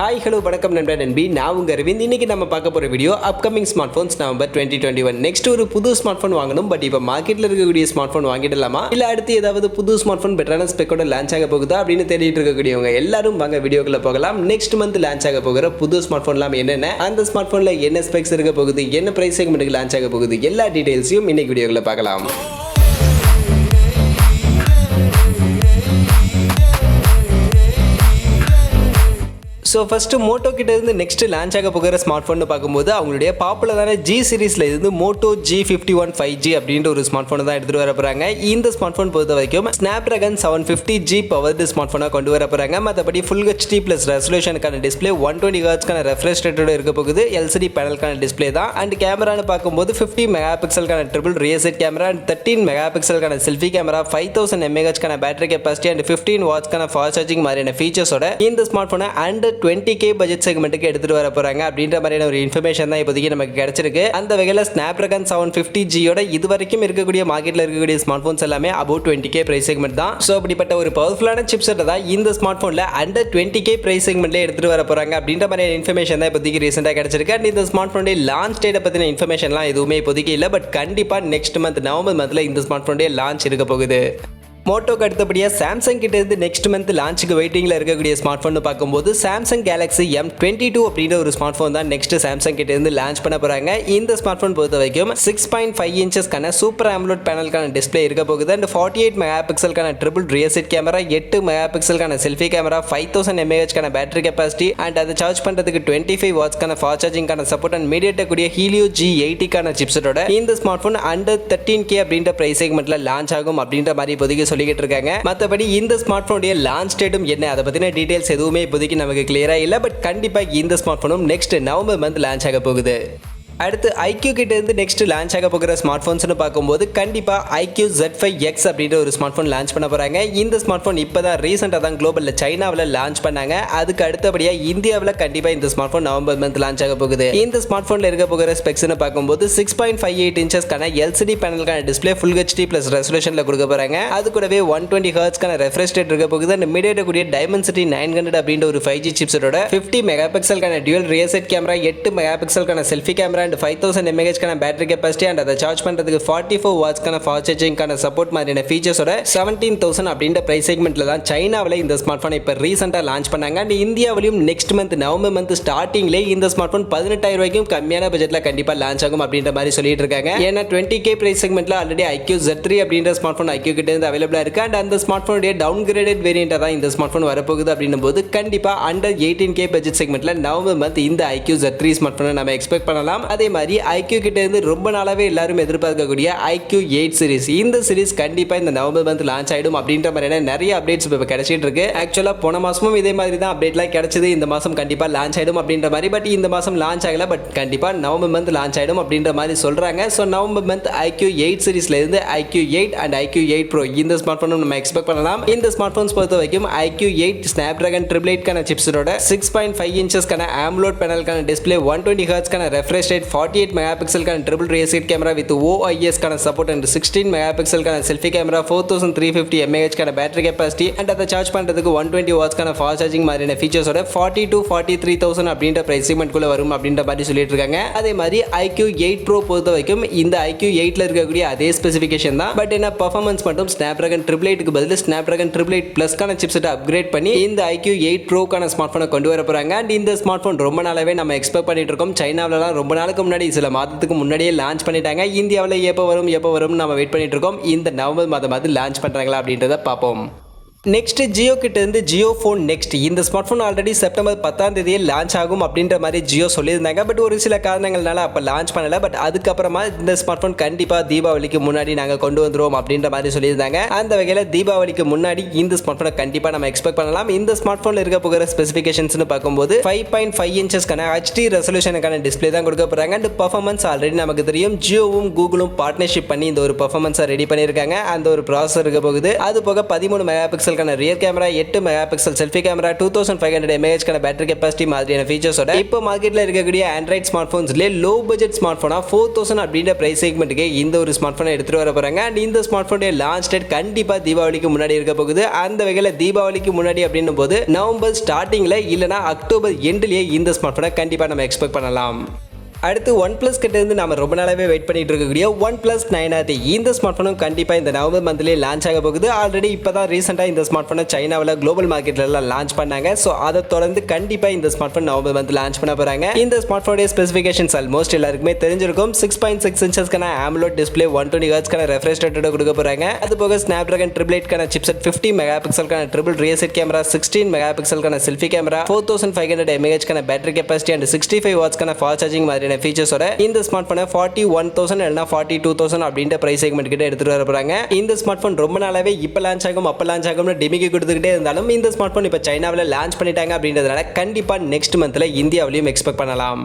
Hi hello வணக்கம் நண்பா நண்பி, நான் உங்கள் அரவிந்த். இன்னைக்கு நம்ம பார்க்க போகிற video upcoming smart phones November 2021. Next ஒரு புது ஸ்மார்ட் ஃபோன் வாங்கணும், பட் இப்போ மார்க்கெட்டில் இருக்கக்கூடிய ஸ்மார்ட் ஃபோன் வாங்கிடலாமா இல்லை அடுத்து ஏதாவது புது ஸ்மார்ட் ஃபோன் பெட்டரான ஸ்பெக்கோட லான்ச் ஆக போகுதா அப்படின்னு தேடிட்டு இருக்கக்கூடியவங்க எல்லாரும் வாங்க வீடியோக்குள்ள போகலாம். நெக்ஸ்ட் மந்த் லான்ச் ஆக போகிற புது ஸ்மார்ட் ஃபோன்லாம் என்னென்ன, அந்த ஸ்மார்ட் ஃபோனில் என்ன ஸ்பெக்ஸ் இருக்க போகுது, என்ன பிரைஸ் செக்மெண்ட்டுக்கு லான்ச் ஆக போகுது, எல்லா டீடைல்ஸையும் இன்னைக்கு வீடியோக்குள்ள பார்க்கலாம். ஸோ ஃபஸ்ட்டு மோட்டோ கிட்ட இருந்து நெக்ஸ்ட் லான்ச் ஆக போகிற ஸ்மார்ட் ஃபோன் பார்க்கும்போது அவங்களுடைய பாப்புலரான ஜி சீரிஸில் இருந்து மோட்டோ G51 5G அப்படின்ற ஒரு ஸ்மார்ட் ஃபோனை தான் எடுத்துகிட்டு வர போகிறாங்க. இந்த ஸ்மார்ட் ஃபோன் பொறுத்த வரைக்கும் ஸ்னாப்ட்ராகன் 750G பவர்டு ஸ்மார்ட் ஃபோனாக கொண்டு வர போகிறாங்க. மற்றபடி ஃபுல் HD ப்ளஸ் ரெசல்யூஷனுக்கான டிஸ்பிளே 120 ஹெர்ட்ஸ்க்கான ரெஃப்ரெஷ் ரேட்டோட இருக்க போகுது. LCD பேனலுக்கான டிஸ்பிளே தான். அண்ட் கேமரான்னு பார்க்கும்போது 50 மெகா பிக்சலுக்கான triple rear set camera and 13 mega பிக்சலுக்கான செல்ஃபி கேமரா, 5000 mAhக்கான பேட்டரி கெப்பாசிட்டி அண்ட் 15 வாட்ஸ்க்கான ஃபாஸ்ட் சார்ஜிங் மாதிரியான ஃபீச்சர்ஸோட இந்த ஸ்மார்ட் ஃபோனை அண்ட் 20K பட்ஜெட் செக்மெண்ட்டுக்கு எடுத்துட்டு வர போறாங்க அப்படின்ற மாதிரியான ஒரு இன்ஃபர்மேஷன் தான் இப்போதைக்கு நமக்கு கிடைச்சிருக்கு. அந்த வகையில் ஸ்னாப்ட்ராகன் 750Gயோட இது வரைக்கும் இருக்கக்கூடிய மார்க்கெட்டில் இருக்கக்கூடிய ஸ்மார்ட் ஃபோன்ஸ் எல்லாமே அபவுட் 20K பிரைஸ் செக்மெண்ட் தான். ஸோ அப்படிப்பட்ட ஒரு பவர்ஃபுல்லான சிப்செட்டை தான் இந்த ஸ்மார்ட் ஃபோனில் அண்டர் 20K பிரைஸ் செக்மெண்ட்ல எடுத்துட்டு வர போறாங்க அப்படின்ற மாதிரியான இன்ஃபர்மேஷன் தான் இப்போதைக்கு ரீசெண்டாக கிடைச்சிருக்கு. அண்ட் இந்த ஸ்மார்ட் ஃபோனுடைய லான்ச் டேட்டை பற்றின இன்ஃபர்மேஷன்லாம் எதுவுமே இப்போதைக்கு இல்லை, பட் கண்டிப்பாக நெக்ஸ்ட் மந்த் நவம்பர் மந்த்ல இந்த ஸ்மார்ட் ஃபோனுடைய லான்ச் இருக்க போகுது. மோட்டோக்கு அடுத்தபடியாக சாம்சங் கிட்ட இருந்து நெக்ஸ்ட் மந்த் லான்ச்சுக்கு வெயிட்டிங்கில் இருக்கக்கூடிய ஸ்மார்ட் ஃபோன் பார்க்கும்போது சாம்சங் கேலக்ஸி M22 அப்படின்ற ஒரு ஸ்மார்ட் ஃபோன் தான் நெக்ஸ்ட் சாம்சங் கிட்ட இருந்து லான்ச் பண்ண போறாங்க. இந்த ஸ்மார்ட் ஃபோன் பொறுத்த வரைக்கும் 6.5 இன்ச்சஸ்க்கான சூப்பர் AMOLED பேனலுக்கான டிஸ்பிளே இருக்க போகுது. அண்ட் 48 மெகா பிக்சலுக்கான triple rear set camera, 8 mega பிக்சலுக்கான செல்ஃபி கேமரா, 5000 mAhக்கான பேட்டரி கெப்பாசிட்டி அண்ட் அதை சார்ஜ் பண்ணுறதுக்கு 25 வாட்ஸ்க்கான ஃபாஸ்ட் சார்ஜிங்கான சப்போர்ட் அண்ட் மீடியாடெக் கூடிய ஹீலியோ G80க்கான சிப்செட்டோட இந்த ஸ்மார்ட் ஃபோன் அண்டர் 13K அப்படின்ற பிரைஸ் செக்மெண்ட்ல லான்ச் ஆகும் அப்படின்ற மாதிரி இப்போதைக்கு சொல்லிக்கிட்டு இருக்காங்க. மற்றபடி இந்த ஸ்மார்ட் ஃபோனுடைய லான்ச் டேட்டும் என்ன, அதை பற்றின டீடைல்ஸ் எதுவுமே இப்போதைக்கு நமக்கு கிளியராக இல்லை, பட் கண்டிப்பாக இந்த ஸ்மார்ட் ஃபோனும் நெக்ஸ்ட் நவம்பர் மந்த் லான்ச் ஆக போகுது. அடுத்து IQ கிட்ட இருந்து நெக்ஸ்ட் லான்ச் ஆக போகிற ஸ்மார்ட் ஃபோன்ஸ்னு பார்க்கும்போது கண்டிப்பாக IQ Z5X அப்படின்ற ஒரு ஸ்மார்ட் ஃபோன் லான்ச் பண்ண போகிறாங்க. இந்த ஸ்மார்ட் ஃபோன் இப்போ தான் ரீசெண்டாக தான் குளோபலில் சைனாவில் லான்ச் பண்ணாங்க. அதுக்கு அடுத்தபடியாக இந்தியாவில் கண்டிப்பாக இந்த smart phone November month launch ஆக போகுது. இந்த ஸ்மார்ட் ஃபோனில் இருக்க போகிற ஸ்பெக்ஸ்னு பார்க்கும்போது 6.58 இன்ச்சஸ்க்கான LCD பேனலுக்கான டிஸ்பிளே ஃபுல் HD ப்ளஸ் ரெசல்யூஷனில் கொடுக்க போகிறாங்க. அது கூடவே 120 ஹெர்ட்ஸ்க்கான ரெஃப்ரெஷ் ரேட் இருக்க போகுது. அந்த மீடியாடெக் கூடிய டைமென்சிட்டி 900 அப்படின்ற ஒரு 5G சிப்செட்டோட 50 மெகா பிக்சலுக்கான dual rear set camera, 8 mega பிக்சலுக்கான செல்ஃபி கேமரா அண்ட் 5000 mAhக்கான பேட்டரி கெப்பாசிட்டி அண்ட் அதை சார்ஜ் பண்ணுறதுக்கு 44 வாட்ஸ்க்கான ஃபாஸ்ட் சார்ஜிங்கான சப்போர்ட் மாதிரியான ஃபீச்சர்ஸோட 17,000 அப்படின்ற பிரைஸ் செக்மெண்ட்ல தான் சைனாவில் இந்த ஸ்மார்ட் ஃபோனை இப்போ ரீசெண்டாக லான்ச் பண்ணாங்க. அண்ட் இந்தியாவிலையும் நெக்ஸ்ட் மந்த் நவம்பர் மந்த் ஸ்டார்டிங்லேயே இந்த ஸ்மார்ட் ஃபோன் 18,000 ரூபாய்க்கும் கம்மியான பட்ஜெட்டில் கண்டிப்பாக லான்ச் ஆகும் அப்படின்ற மாதிரி சொல்லிட்டு இருக்காங்க. ஏன்னா 20K price செக்மெண்ட்ல already IQ Z3 அப்படின்ற ஸ்மார்ட் ஃபோன் IQ கிட்ட இருந்து அவைலபிளாக இருக்கு. அண்ட் அந்த ஸ்மார்ட் ஃபோனுடைய டவுன் கிரேடட் வேரியண்டாக தான் இந்த ஸ்மார்ட் ஃபோன் வரப்போகுது அப்படின்னும் போது கண்டிப்பாக அண்டர் 18K பட்ஜெட் செக்மெண்ட்ல நவம்பர் மந்த் இந்த IQ Z3 ஸ்மார்ட் ஃபோனை நம்ம எக்ஸ்பெக்ட் பண்ணலாம். அதே மாதிரி IQ கிட்ட இருந்து ரொம்ப நாளாவே எல்லாரும் எதிர்பார்க்கக்கூடிய IQ 8 சீரிஸ், இந்த சீரிஸ் கண்டிப்பா இந்த நவம்பர் மந்த் லான்ச் ஆயிடும் அப்படின்ற மாதிரியான நிறைய அப்டேட்ஸ் இப்போ கிடைச்சிட்டு இருக்கு. ஆக்சுவலா போன மாசமும் இதே மாதிரி தான் அப்டேட்லாம் கிடைச்சது. இந்த மாசம் கண்டிப்பா லான்ச் ஆயிடும் அப்படின்ற மாதிரி, பட் இந்த மாசம் லான்ச் ஆகல, பட் கண்டிப்பா நவம்பர் மந்த் லான்ச் ஆயிடும் அப்படின்ற மாதிரி சொல்றாங்க. ஸோ நவம்பர் மந்த் IQ 8 சீரிஸ்ல இருந்து IQ 8 அண்ட் IQ 8 Pro இந்த ஸ்மார்ட் போனும் நம்ம எக்ஸ்பெக்ட் பண்ணலாம். இந்த ஸ்மார்ட் போன்ஸ் பொறுத்த வரைக்கும் IQ 8 ஸ்னாப்ட்ராகன் 888 சிப்ஸோட 6.5 இன்ச்சஸ்க்கான AMOLED பேனலுக்கான டிஸ்பிளே, 120 ஹெர்ட்ஸ்க்கான ரெஃப்ரெஷ் ரேட், 48 மெகா பிக்சலுக்கான triple rear set camera with OIS கான சப்போர்ட் அண்ட் 16 மெகா பிக்சலுக்கான செல்ஃபி கேமரா, 4350 mAhக்கான பேட்டரி கெப்பாசிட்டி அண்ட் அதை சார்ஜ் பண்ணுறதுக்கு 120 வாட்ஸ்க்கான ஃபாஸ்ட் சார்ஜிங் மாதிரியான ஃபீச்சர்ஸோட 40 to 43,000 அப்படின்ற பிரைஸ் செக்மெண்ட்குள்ள வரும் அப்படின்ற மாதிரி சொல்லிட்டு இருக்காங்க. அதே மாதிரி IQ 8 Pro பொறுத்த வரைக்கும் இந்த IQ 8ல இருக்கக்கூடிய அதே ஸ்பெசிஃபிகேஷன் தான், பட் என்ன பர்ஃபார்மன்ஸ் மட்டும் ஸ்னாப்ட்ராகன் 888க்கு பதில் ஸ்னாப்ட்ராகன் 888 Plus கான சிப்செட்டை அப்கிரேட் பண்ணி இந்த IQ 8 Pro கான ஸ்மார்ட் ஃபோனை கொண்டு வர போறாங்க. அண்ட் இந்த ஸ்மார்ட் ஃபோன் ரொம்ப நாளாவே நம்ம எக்ஸ்பெக்ட் பண்ணிட்டு இருக்கோம். சைனாவிலலாம் ரொம்ப நாளுக்கு முன்னாடி, சில மாதத்துக்கு முன்னாடியே லான்ச் பண்ணிட்டாங்க. இந்தியாவில் எப்போ வரும் நம்ம வெயிட் பண்ணிட்டு இருக்கோம். இந்த நவம்பர் மாதம் லான்ச் பண்றாங்களா அப்படின்றத பார்ப்போம். நெக்ஸ்ட் ஜியோ கிட்ட இருந்து ஜியோ ஃபோன் நெக்ஸ்ட் இந்த ஸ்மார்ட் ஃபோன் ஆல்ரெடி செப்டம்பர் 10ஆம் தேதியே லான்ச் ஆகும் அப்படின்ற மாதிரி ஜியோ சொல்லியிருந்தாங்க. பட் ஒரு சில காரணங்கள்னால அப்போ லான்ச் பண்ணல. பட் அதுக்கப்புறமா இந்த ஸ்மார்ட் ஃபோன் கண்டிப்பாக தீபாவளிக்கு முன்னாடி நாங்கள் கொண்டு வந்துருவோம் அப்படின்ற மாதிரி சொல்லியிருந்தாங்க. அந்த வகையில் தீபாவளிக்கு முன்னாடி இந்த ஸ்மார்ட் ஃபோனை கண்டிப்பாக நம்ம எக்ஸ்பெக்ட் பண்ணலாம். இந்த ஸ்மார்ட் ஃபோனில் இருக்க போகிற ஸ்பெசிஃபிகேஷன்ஸ்னு பார்க்கும்போது 5.5 இன்ச்சஸ்க்கான HD ரெசல்யூஷனுக்கான டிஸ்பிளே தான் கொடுக்க போகிறாங்க. அண்ட் பர்ஃபார்மன்ஸ் ஆல்ரெடி நமக்கு தெரியும், ஜியோவும் கூகுளும் பார்ட்னர்ஷிப் பண்ணி இந்த ஒரு பர்ஃபார்மன்ஸை ரெடி பண்ணியிருக்காங்க. அந்த ஒரு ப்ராசஸர் இருக்க போகுது. அது போக 13 மெகா பிக்சல் பிக்சலுக்கான rear camera, 8 mega pixel selfie camera, 2500 mAh battery capacity மாதிரியான ஃபீச்சர்ஸோட இப்போ மார்க்கெட்ல இருக்கக்கூடிய ஆண்ட்ராய்ட் ஸ்மார்ட் போன்ஸ்ல லோ பட்ஜெட் ஸ்மார்ட் போனா 4000 அப்படின்ற பிரைஸ் செக்மெண்ட்டுக்கு இந்த ஒரு ஸ்மார்ட் போனை எடுத்துட்டு வர போறாங்க. அண்ட் இந்த ஸ்மார்ட் போனுடைய லான்ச் டேட் கண்டிப்பா தீபாவளிக்கு முன்னாடி இருக்க போகுது. அந்த வகையில் தீபாவளிக்கு முன்னாடி அப்படின்னும் போது நவம்பர் ஸ்டார்டிங்ல இல்லனா அக்டோபர் எண்ட்லயே இந்த ஸ்மார்ட் போனை கண்டிப்பா நம்ம எக்ஸ்பெக்ட் பண்ணலாம். அடுத்து ஒன் பிளஸ் கிட்ட இருந்து நம்ம ரொம்ப நாளாவே வெயிட் பண்ணிட்டு இருக்கக்கூடிய ஒன் பிளஸ் 9R இந்த ஸ்மார்ட் போனும் கண்டிப்பா இந்த நவம்பர் மந்த்லயே லான்ச் ஆக போகுது. ஆல்ரெடி இப்பதான் ரீசெண்டா இந்த ஸ்மார்ட் போனை சைனாவில் குளோபல் மார்க்கெட்ல எல்லாம் லான்ச் பண்ணாங்க. ஸோ அதை தொடர்ந்து கண்டிப்பா இந்த smart phone November month launch பண்ண போறாங்க. இந்த ஸ்மார்ட் போனுடைய ஸ்பெசிஃபிகேஷன்ஸ் ஆல்மோஸ்ட் எல்லாருக்குமே தெரிஞ்சிருக்கும். 6.6 இன்ச்சஸ்க்கான AMOLED டிஸ்பிளே, 120 ஹெர்ட்ஸ்க்கான ரெஃப்ரெஷ் ரேட்டோட கொடுக்க போறாங்க. அது போக ஸ்னாப்டிராகன் 888 சிப்செட், 50 மெகா பிக்சலுக்கான triple rear set camera, 16 mega பிக்சலுக்கான selfie camera, 4500 mAh battery capacity and 65 வாட்ஸ்க்கான ஃபாஸ்ட் சார்ஜிங் மாதிரியான ஃபீச்சர்ஸோட இந்த ஸ்மார்ட் போனை 41,000 இல்லைனா 42,000 அப்படின்ற பிரைஸ் செக்மெண்ட் கிட்ட எடுத்துட்டு வர போறாங்க. இந்த ஸ்மார்ட் போன் ரொம்ப நாளாவே இப்ப லான்ச் ஆகும் அப்ப லான்ச் ஆகும்னு டிமிக்கி கொடுத்துக்கிட்டே இருந்தாலும் இந்த ஸ்மார்ட் போன் இப்ப சைனாவில் லான்ச் பண்ணிட்டாங்க அப்படின்றதுனால கண்டிப்பா நெக்ஸ்ட் மந்த்ல இந்தியாவிலையும் எக்ஸ்பெக்ட் பண்ணலாம்.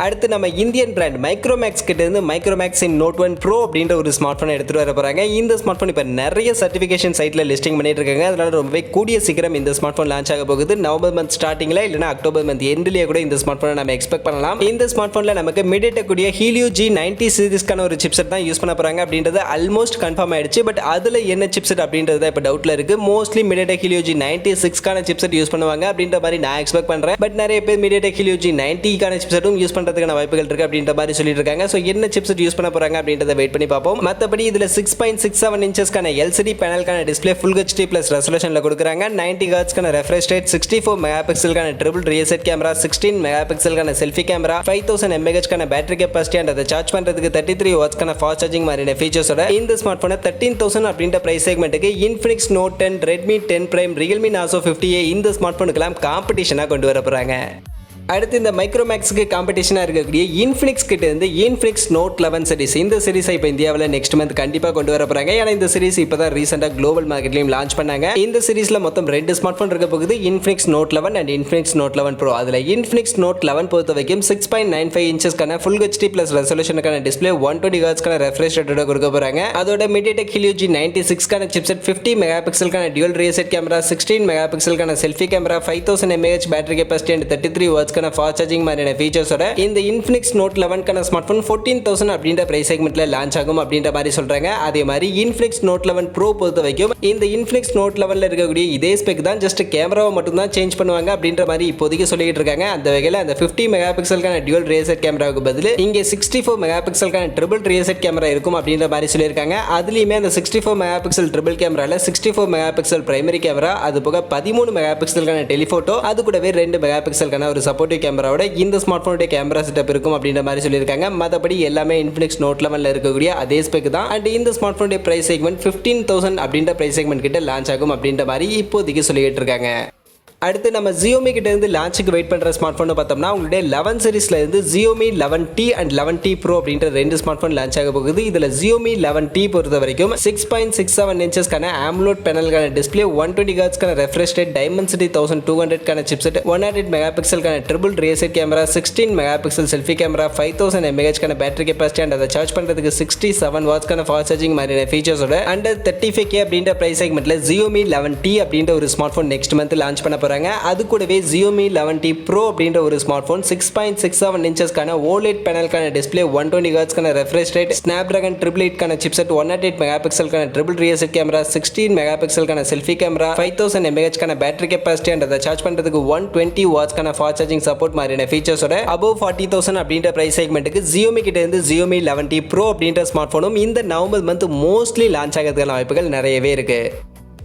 அடுத்து நம்ம இந்தியன் பிராண்ட் மைக்ரோமேக்ஸ் கிட்ட இருந்து மைக்ரோமேக்ஸ் இன் நோட் 1 ப்ரோ அப்படின்ற ஒரு ஸ்மார்ட் போனை எடுத்துட்டு வர போறாங்க. இந்த ஸ்மார்ட் போன் இப்போ நிறைய சர்டிஃபிகேஷன் சைட்ல லிஸ்டிங் பண்ணிட்டு இருக்காங்க. அதனால ரொம்பவே கூடிய சீக்கிரம் இந்த ஸ்மார்ட் போன் லான்ச் ஆக போகுது. நவம்பர் மந்த் ஸ்டார்டிங்ல இல்லைனா அக்டோபர் மந்த் எண்ட்லயே கூட இந்த ஸ்மார்ட் போனை நம்ம எக்ஸ்பெக்ட் பண்ணலாம். இந்த ஸ்மார்ட் போன்ல நமக்கு MediaTek கூடிய Helio G90 சீரிஸ்க்கான ஒரு சிப்செட் தான் யூஸ் பண்ண போறாங்க அப்படின்றது ஆல்மோஸ்ட் கன்ஃபார்ம் ஆயிடுச்சு. பட் அதுல என்ன சிப்செட் அப்படின்றது தான் இப்போ டவுட்ல இருக்கு. மோஸ்ட்லி MediaTek Helio G96 கான சிப்செட் யூஸ் பண்ணுவாங்க அப்படின்ற மாதிரி நான் எக்ஸ்பெக்ட் பண்றேன். பட் நிறைய பேர் MediaTek Helio G90 கான சிப்செட்டும் யூஸ் பண்றதுக்கான வாய்ப்புகள் இருக்கு அப்படின்ற மாதிரி சொல்லிட்டு இருக்காங்க. சோ என்ன சிப்செட் யூஸ் பண்ண போறாங்க அப்படின்றத வெயிட் பண்ணி பார்ப்போம். மத்தபடி இதுல 6.67 இன்ச்சஸ்க்கான LCD பேனலுக்கான டிஸ்ப்ளே Full HD Plus ரெசல்யூஷன்ல கொடுக்குறாங்க. 90 ஹெர்ட்ஸ்க்கான ரெஃப்ரெஷ் ரேட், 64 மெகா பிக்சலுக்கான triple rear set camera, 16 mega பிக்சலுக்கான selfie camera, 5000 mAh battery capacity and அதை சார்ஜ் பண்றதுக்கு 33 வாட்ஸ்க்கான ஃபாஸ்ட் சார்ஜிங் மாதிரியான ஃபீச்சர்ஸோட இந்த ஸ்மார்ட் போனை 13,000 அப்படின்ற price செக்மெண்ட்டுக்கு Infinix Note 10, Redmi 10 Prime, Realme Narzo 50A இந்த ஸ்மார்ட் போனுக்கெல்லாம் காம்படிஷனா கொண்டு வர போறாங்க. அடுத்து இந்த மைக்ரோமேக்ஸ்க்கு காம்படிஷனாக இருக்கக்கூடிய இன்ஃபினிக்ஸ் கிட்ட இருந்து இன்ஃபினிக்ஸ் நோட் 11 சீரிஸ் இந்த சீரிஸை இப்போ இந்தியாவில் நெக்ஸ்ட் மந்த் கண்டிப்பாக கொண்டு வர போகிறாங்க. ஏன்னா இந்த சீரிஸ் இப்போ தான் ரீசெண்டாக குளோபல் மார்க்கெட்லையும் லான்ச் பண்ணாங்க. இந்த சீரிஸில் மொத்தம் 2 ஸ்மார்ட் ஃபோன் இருக்க போகுது, Infinix note 11 and Infinix note 11 pro. அதில் இன்ஃபினிக்ஸ் நோட் 11 பொறுத்த வரைக்கும் 6.95 இன்ச்சஸ்க்கான ஃபுல் ஹெச்டி பிளஸ் ரெசல்யூஷனுக்கான டிஸ்பிளே, 120 ஹெர்ட்ஸ்க்கான ரெஃப்ரெஷ் ரேட்டோட கொடுக்க போகிறாங்க. அதோட MediaTek Helio G96 chipset, 50 mega பிக்சலுக்கான dual rear set camera, 16 mega பிக்சலுக்கான selfie camera, 5000 mAh battery capacity and 33 வாட்ஸ்க்கான ஃபாஸ்ட் சார்ஜிங் ஃபீச்சர்ஸோட இந்த Infinix Note 11 கான ஸ்மார்ட் போன் 14,000 அப்படின்ற பிரைஸ் செக்மெண்ட்ல லான்ச் ஆகும் அப்படின்ற மாதிரி சொல்றாங்க. அதே மாதிரி Infinix Note 11 Pro பொறுத்த வரைக்கும் இந்த Infinix Note 11ல இருக்கக்கூடிய இதே ஸ்பெக் தான், ஜஸ்ட் கேமராவை மட்டும் தான் சேஞ்ச் பண்ணுவாங்க அப்படின்ற மாதிரி இப்போதைக்கு சொல்லிட்டு இருக்காங்க. அந்த வகையில் அந்த 50 மெகா பிக்சலுக்கான டியூல் ரியர் செட் கேமராவுக்கு பதில் இங்கே 64 மெகா பிக்சலுக்கான ட்ரிபிள் ரியர் செட் கேமரா இருக்கும் அப்படின்ற மாதிரி சொல்லியிருக்காங்க. அதுலயுமே அந்த 64 மெகா பிக்சல் ட்ரிபிள் கேமரால 64 மெகா பிக்சல் பிரைமரி கேமரா, அது போக 13 மெகா பிக்சலுக்கான டெலிஃபோட்டோ, அது கூடவே 2 மெகா பிக்சலுக்கான ஒரு சப்போர்ட்டிவ் கேமராவோட இந்த ஸ்மார்ட் போனுடைய கேமரா செட்டப் இருக்கும் அப்படின்ற மாதிரி சொல்லியிருக்காங்க. மற்றபடி எல்லாமே Infinix Note 11ல இருக்கக்கூடிய அதே ஸ்பெக் தான். அண்ட் இந்த ஸ்மார்ட் போனுடைய பிரைஸ் செக்மெண்ட் 15,000 அப்படின்ற பிரைஸ் செக்மெண்ட் கிட்ட லான்ச் ஆகும் அப்படின்ற மாதிரி இப்போதைக்கு சொல்லிட்டு இருக்காங்க. அடுத்து நம்ம Xiaomi கிட்ட இருந்து லான்ச்சுக்கு வெயிட் பண்ற ஸ்மார்ட் போன் பார்த்தோம்னா உங்களுடைய 11 சீரிஸ்ல இருந்து Xiaomi 11T and 11T Pro அப்படின்ற 2 ஸ்மார்ட் போன் லான்ச் ஆக போகுது. இதுல Xiaomi 11T பொறுத்த வரைக்கும் 6.67 இன்ச்சஸ்க்கான AMOLED பேனலுக்கான டிஸ்ப்ளே, 120 ஹெர்ட்ஸ்க்கான ரெஃப்ரெஷ் ரேட், Dimensity 1200 கான சிப்செட், 108 மெகா பிக்சலுக்கான triple rear set camera, 16 mega pixel selfie camera, 5000 mAh கான பேட்டரி கெபாசிட்டி அண்ட் அதை சார்ஜ் பண்றதுக்கு 67 வாட்ஸ்க்கான ஃபாஸ்ட் சார்ஜிங் மாதிரியான ஃபீச்சர்ஸோட அண்டர் 35K அப்படின்ற பிரைஸ் செக்மெண்ட்ல Xiaomi 11T அப்படின்ற ஒரு smart phone next month launch பண்ண போறாங்க. அது கூடவே Xiaomi 11T Pro அப்படின்ற ஒரு ஸ்மார்ட் போன் 6.67 இன்ச்சஸ்க்கான OLED பேனலுக்கான டிஸ்ப்ளே, 120 ஹெர்ட்ஸ்க்கான ரெஃப்ரெஷ் ரேட், Snapdragon 888 கான சிப்செட், 108 மெகா பிக்சலுக்கான triple rear set camera, 16 mega பிக்சலுக்கான செல்ஃபி கேமரா, 5000 mAh கான பேட்டரி கெபாசிட்டி அண்ட் அதை சார்ஜ் பண்றதுக்கு 120 வாட்ஸ்க்கான ஃபாஸ்ட் சார்ஜிங் சப்போர்ட் மாதிரியான ஃபீச்சர்ஸோட above 40,000 அப்படின்ற பிரைஸ் செக்மெண்ட்டுக்கு Xiaomi கிட்ட இருந்து Xiaomi 11T Pro அப்படின்ற ஸ்மார்ட் போனும் இந்த நவம்பர் மந்த் மோஸ்ட்லி லான்ச் ஆகிறதுக்கான வாய்ப்புகள் நிறையவே இருக்கு.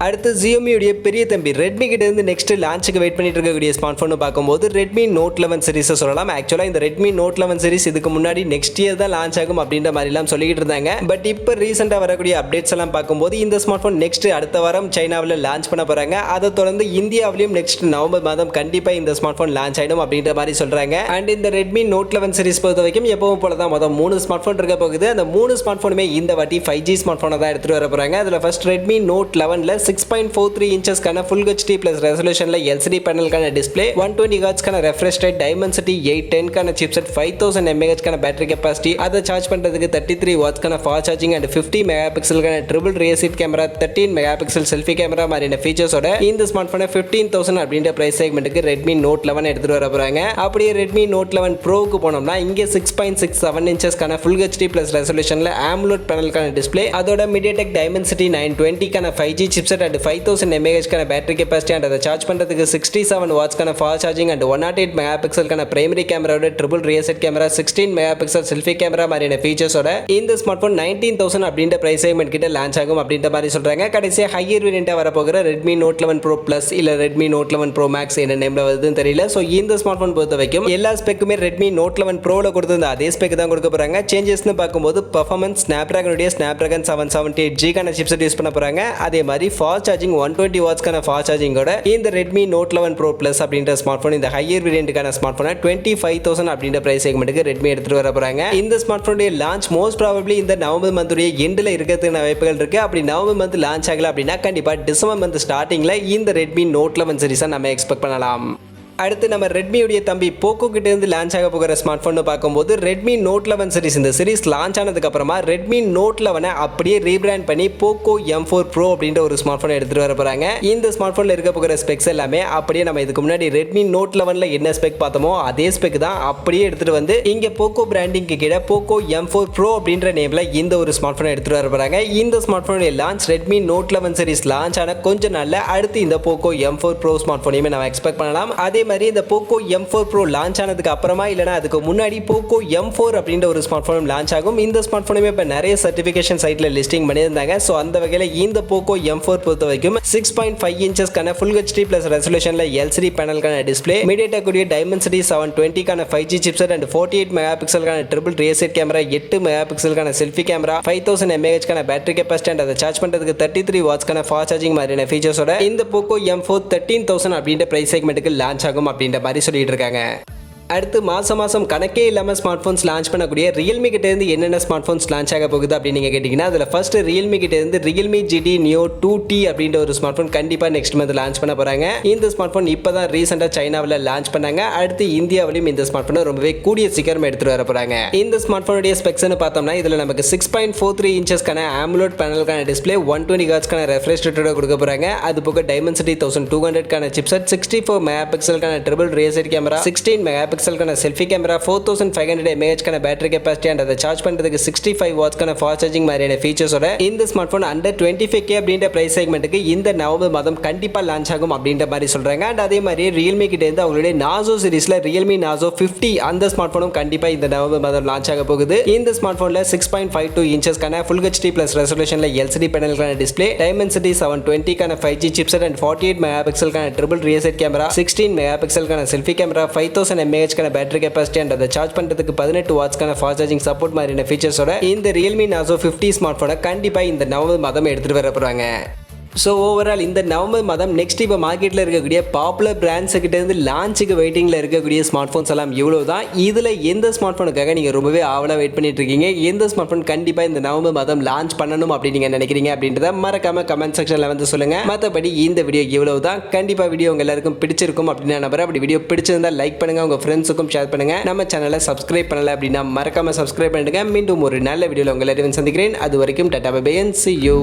அடுத்து Xiaomi உடைய பெரிய தம்பி Redmi கிட்ட இருந்து நெக்ஸ்ட் லான்ச்சுக்கு வெயிட் பண்ணிட்டு இருக்கக்கூடிய ஸ்மார்ட் போன் பார்க்கும்போது Redmi Note 11 சீரிஸ் சொல்லலாம். ஆக்சுவலா இந்த Redmi Note 11 சீரிஸ் இதுக்கு முன்னாடி நெக்ஸ்ட் இயர் தான் லான்ச் ஆகும் அப்படின்ற மாதிரி எல்லாம் சொல்லிட்டு இருந்தாங்க. பட் இப்போ ரீசெண்டா வரக்கூடிய அப்டேட்ஸ் எல்லாம் பார்க்கும்போது இந்த ஸ்மார்ட் போன் நெக்ஸ்ட் அடுத்த வாரம் சைனாவில் லான்ச் பண்ண போறாங்க. அதை தொடர்ந்து இந்தியாவிலையும் நெக்ஸ்ட் நவம்பர் மாதம் கண்டிப்பா இந்த ஸ்மார்ட் போன் லான்ச் ஆயிடும் அப்படின்ற மாதிரி சொல்றாங்க. அண்ட் இந்த Redmi Note 11 சீரிஸ் பொறுத்த வரைக்கும் எப்பவும் போல தான் மொத்தம் 3 ஸ்மார்ட் போன் இருக்க போகுது. அந்த 3 ஸ்மார்ட் போனுமே இந்த வாட்டி 5G ஸ்மார்ட் போனை தான் எடுத்துட்டு வர போறாங்க. அதுல ஃபர்ஸ்ட் Redmi Note 11ல 6.43 இன்ச்சஸ்க்கான ஃபுல் ஹெச்டி பிளஸ் ரெசல்யூஷன்ல எல்சிடி பேனலுக்கான டிஸ்பிளே, 120 ஹெர்ட்ஸ்க்கான ரெஃப்ரெஷ் ரேட், டைமென்சிட்டி 810க்கான சிப்செட், 5000 mAhக்கான பேட்டரி கெபாசிட்டி, அதை சார்ஜ் பண்றதுக்கு 33 வாட்ஸ்க்கான ஃபாஸ்ட் சார்ஜிங் அண்ட் 50 மெகா பிக்சலுக்கான triple rear set camera, 13 mega pixel selfie camera மாதிரியான ஃபீச்சர்ஸோட இந்த ஸ்மார்ட் போனை 15,000 அப்படின்ற பிரைஸ் செக்மெண்ட்டுக்கு ரெட்மி நோட் 11 எடுத்துட்டு வர போறாங்க. அப்படியே ரெட்மி நோட் 11 ப்ரோக்கு போனோம்னா இங்கே 6.67 இன்ச்சஸ்க்கான ஃபுல் ஹெச்டி பிளஸ் ரெசல்யூஷன்ல AMOLED பேனலுக்கான டிஸ்பிளே, அதோட MediaTek Dimensity 920க்கான 5G சிப்செட் அண்ட் 5000 mAhக்கான பேட்டரி கெபாசிட்டி அண்ட் அதை சார்ஜ் பண்றதுக்கு 67 வாட்ஸ்க்கான ஃபாஸ்ட் சார்ஜிங் அண்ட் 108 மெகா பிக்சலுக்கான பிரைமரி கேமராவோட triple rear set camera, 16 mega pixel selfie camera மாதிரியான ஃபீச்சர்ஸோட இந்த ஸ்மார்ட் போன் 19,000 அப்படின்ற பிரைஸ் செக்மெண்ட் கிட்ட லான்ச் ஆகும் அப்படின்ற மாதிரி சொல்றாங்க. கடைசியா ஹையர் வேரியண்டா வரப்போகிற ரெட்மி நோட் 11 ப்ரோ பிளஸ் இல்ல ரெட்மி நோட் 11 ப்ரோ மேக்ஸ் என்ன நேம்ல வருதுன்னு தெரியல. ஸோ இந்த ஸ்மார்ட் போன் பொறுத்த வரைக்கும் எல்லா ஸ்பெக்குமே ரெட்மி நோட் 11 ப்ரோல கொடுத்திருந்த அதே ஸ்பெக் தான் கொடுக்க போறாங்க. சேஞ்சஸ்னு பார்க்கும்போது பர்ஃபார்மன்ஸ் ஸ்னாப்டிராகனுடைய ஸ்னாப்டிராகன் 778G சிப்செட் யூஸ் பண்ண போறாங்க. அதே மாதிரி ஃபாஸ்ட் சார்ஜிங் 120 வாட்ஸ்க்கான ஃபாஸ்ட் சார்ஜிங்கோட இந்த ரெட்மி நோட் 11 ப்ரோ பிளஸ் அப்படின்ற ஸ்மார்ட் போன் இந்த ஹையர் வேரியண்ட்டுக்கான ஸ்மார்ட் போனை 25,000 அப்படின்ற பிரைஸ் செக்மெண்ட்டுக்கு ரெட்மி எடுத்துட்டு வர போறாங்க. இந்த ஸ்மார்ட் போனுடைய லான்ச் மோஸ்ட் ப்ராபபிலி இந்த நவம்பர் மந்த்துடைய எண்டில் இருக்கிறதுக்கான வாய்ப்புகள் இருக்கு. அப்படி நவம்பர் மந்த் லான்ச் ஆகல அப்படின்னா கண்டிப்பா டிசம்பர் மந்த் ஸ்டார்டிங்ல இந்த ரெட்மி நோட் 11 சீரிஸை நம்ம எக்ஸ்பெக்ட் பண்ணலாம். அடுத்து நம்ம ரெட்மியுடைய தம்பி போக்கோ கிட்ட இருந்து லான்ச் ஆக போகிற ஸ்மார்ட் போன் பார்க்கும்போது ரெட்மி நோட் 11 சீரிஸ் இந்த சீரிஸ் லான்ச் ஆனதுக்கு அப்புறமா ரெட்மி நோட் 11 அப்படியே ரீபிராண்ட் பண்ணி போக்கோ M4 Pro அப்படின்ற ஒரு ஸ்மார்ட் போன் எடுத்துட்டு வர போறாங்க. இந்த ஸ்மார்ட் போன்ல இருக்க போகிற ஸ்பெக்ஸ் எல்லாமே அப்படியே நம்ம இதுக்கு முன்னாடி ரெட்மி நோட் 11ல என்ன ஸ்பெக் பார்த்தோமோ அதே ஸ்பெக் தான் அப்படியே எடுத்துட்டு வந்து இங்க போக்கோ பிராண்டிங்க்கு கீழே போக்கோ M4 Pro அப்படின்ற நேம்ல இந்த ஒரு ஸ்மார்ட் போன் எடுத்துட்டு வர போறாங்க. இந்த ஸ்மார்ட் போனுடைய launch Redmi Note 11 series launch ஆன கொஞ்ச நாள்ல அடுத்து இந்த போக்கோ M4 Pro ஸ்மார்ட் போனையுமே நம்ம எக்ஸ்பெக்ட் பண்ணலாம். அதே மாதிரி இந்த போக்கோ M4 Pro லான்ச் ஆனதுக்கு அப்புறமா இல்லனா அதுக்கு முன்னாடி போக்கோ M4 அப்படின்ற ஒரு ஸ்மார்ட் போன் லான்ச் ஆகும். இந்த ஸ்மார்ட் போனுமே இப்ப நிறைய சர்டிபிகேஷன் சைட்ல லிஸ்டிங் பண்ணியிருந்தாங்க. சோ அந்த வகையில இந்த போக்கோ M4 பொறுத்த வரைக்கும் 6.5 இன்ச்சஸ்க்கான ஃபுல் ஹெச்டி பிளஸ் ரெசல்யூஷன்ல எல்சிடி பேனலுக்கான டிஸ்பிளே, MediaTek Dimensity 720க்கான 5G சிப்செட் அண்ட் 48 மெகா பிக்சலுக்கான triple rear set camera, 8 mega பிக்சலுக்கான செல்ஃபி கேமரா, 5000 mAhக்கான பேட்டரி கெபாசிட்டி அண்ட் அதை சார்ஜ் பண்றதுக்கு 33 வாட்ஸ்க்கான ஃபாஸ்ட் சார்ஜிங் மாதிரியான ஃபீச்சர்ஸோட இந்த போக்கோ M4 13,000 அப்படின்ற பிரைஸ் செக்மெண்ட்டுக்கு லான்ச் ஆகும் அப்படின்ற மாதிரி சொல்லிட்டு இருக்காங்க. அடுத்து மாசம் கணக்கே இல்லாமல் ஸ்மார்ட் ஃபோன்ஸ் லான்ச் பண்ணக்கூடிய ரியல்மி கிட்ட இருந்து என்னென்ன ஸ்மார்ட் ஃபோன்ஸ் லான்ச் ஆக போகுது அப்படின்னு நீங்கள் கேட்டிங்கன்னா அதில் ஃபர்ஸ்ட் ரியல்மி கிட்ட இருந்து ரியல்மி GT Neo 2T அப்படின்ற ஒரு ஸ்மார்ட் ஃபோன் கண்டிப்பாக நெக்ஸ்ட் மந்த் லான்ச் பண்ண போகிறாங்க. இந்த ஸ்மார்ட் ஃபோன் இப்போ தான் ரீசெண்டாக சைனாவில் லான்ச் பண்ணாங்க. அடுத்து இந்தியாவிலையும் இந்த ஸ்மார்ட் ஃபோனை ரொம்பவே கூடிய சீக்கிரம் எடுத்துகிட்டு வர போகிறாங்க. இந்த ஸ்மார்ட் ஃபோனுடைய ஸ்பெக்ஸ்னு பார்த்தோம்னா இதில் நமக்கு 6.43 இன்ச்சஸ்க்கான AMOLED பேனலுக்கான டிஸ்பிளே, 120 ஹெர்ட்ஸ்க்கான ரெஃப்ரெஷ் ரேட்டோட கொடுக்க போகிறாங்க. அது போக Dimensity 1200க்கான சிப்செட், 64 மெகா பிக்சலுக்கான triple rear set camera, 16 mega பிக்சலுக்கான செல்ஃபி கேமரா, 4500 mAhக்கான பேட்டரி கெபாசிட்டி அண்ட் அதை சார்ஜ் பண்றதுக்கு 65 வாட்ஸ்க்கான ஃபாஸ்ட் சார்ஜிங் மாதிரியான ஃபீச்சர்ஸோட இந்த ஸ்மார்ட் போன் அண்டர் 25K அப்படின்ற பிரைஸ் செக்மெண்ட்டுக்கு இந்த நவம்பர் மாதம் கண்டிப்பா லான்ச் ஆகும் அப்படின்ற மாதிரி சொல்றாங்க. அண்ட் அதே மாதிரி ரியல்மி கிட்ட இருந்து அவங்களுடைய நாசோ சீரிஸ்ல ரியல்மி நாசோ 50 அந்த ஸ்மார்ட் போனும் கண்டிப்பா இந்த நவம்பர் மாதம் லான்ச் ஆக போகுது. இந்த ஸ்மார்ட் போன்ல 6.52 இன்ச்சஸ்க்கான ஃபுல் ஹெச்டி பிளஸ் ரெசல்யூஷன்ல எல்சிடி பேனலுக்கான டிஸ்பிளே, Dimensity 720க்கான 5G சிப்செட் அண்ட் 48 மெகா பிக்சலுக்கான triple rear set camera, 16 mega பிக்சலுக்கான செல்ஃபி கேமரா, 5000 mAhக்கான பேட்டரி கெபாசிட்டி அண்ட் அதை சார்ஜ் பண்றதுக்கு 18 வாட்ஸ்க்கான ஃபாஸ்ட் சார்ஜிங் சப்போர்ட் மாதிரியான ஃபீச்சர்ஸோட இந்த ரியல்மி நாசோ 50 ஸ்மார்ட் போனை கண்டிப்பா இந்த நவம்பர் மாதம் எடுத்துட்டு வர போறாங்க. ஸோ ஓவரால் இந்த நவம்பர் மாதம் நெக்ஸ்ட் இப்போ மார்க்கெட்டில் இருக்கக்கூடிய பாப்புலர் பிராண்ட்ஸ் கிட்ட இருந்து லான்ச்சுக்கு வெயிட்டிங்கில் இருக்கக்கூடிய ஸ்மார்ட் ஃபோன்ஸ் எல்லாம் இவ்வளோ தான். இதில் எந்த ஸ்மார்ட் ஃபோனுக்காக நீங்கள் ரொம்பவே ஆவலாக வெயிட் பண்ணிட்டு இருக்கீங்க, எந்த ஸ்மார்ட் ஃபோன் கண்டிப்பாக இந்த நவம்பர் மாதம் லான்ச் பண்ணணும் அப்படின்னு நீங்கள் நினைக்கிறீங்க அப்படின்றத மறக்காம கமெண்ட் செக்ஷனில் வந்து சொல்லுங்கள். மற்றபடி இந்த வீடியோ இவ்வளோ தான். கண்டிப்பாக வீடியோ உங்கள் எல்லாருக்கும் பிடிச்சிருக்கும் அப்படின்னு நான் நம்புறேன். அப்படி வீடியோ பிடிச்சிருந்தா லைக் பண்ணுங்கள், உங்கள் ஃப்ரெண்ட்ஸுக்கும் ஷேர் பண்ணுங்கள். நம்ம சேனலை சப்ஸ்கிரைப் பண்ணலை அப்படின்னா மறக்காம சப்ஸ்கிரைப் பண்ணிடுங்க. மீண்டும் ஒரு நல்ல வீடியோவில் உங்கள் எல்லாரையும் சந்திக்கிறேன். அது வரைக்கும் tata bye bye and see you.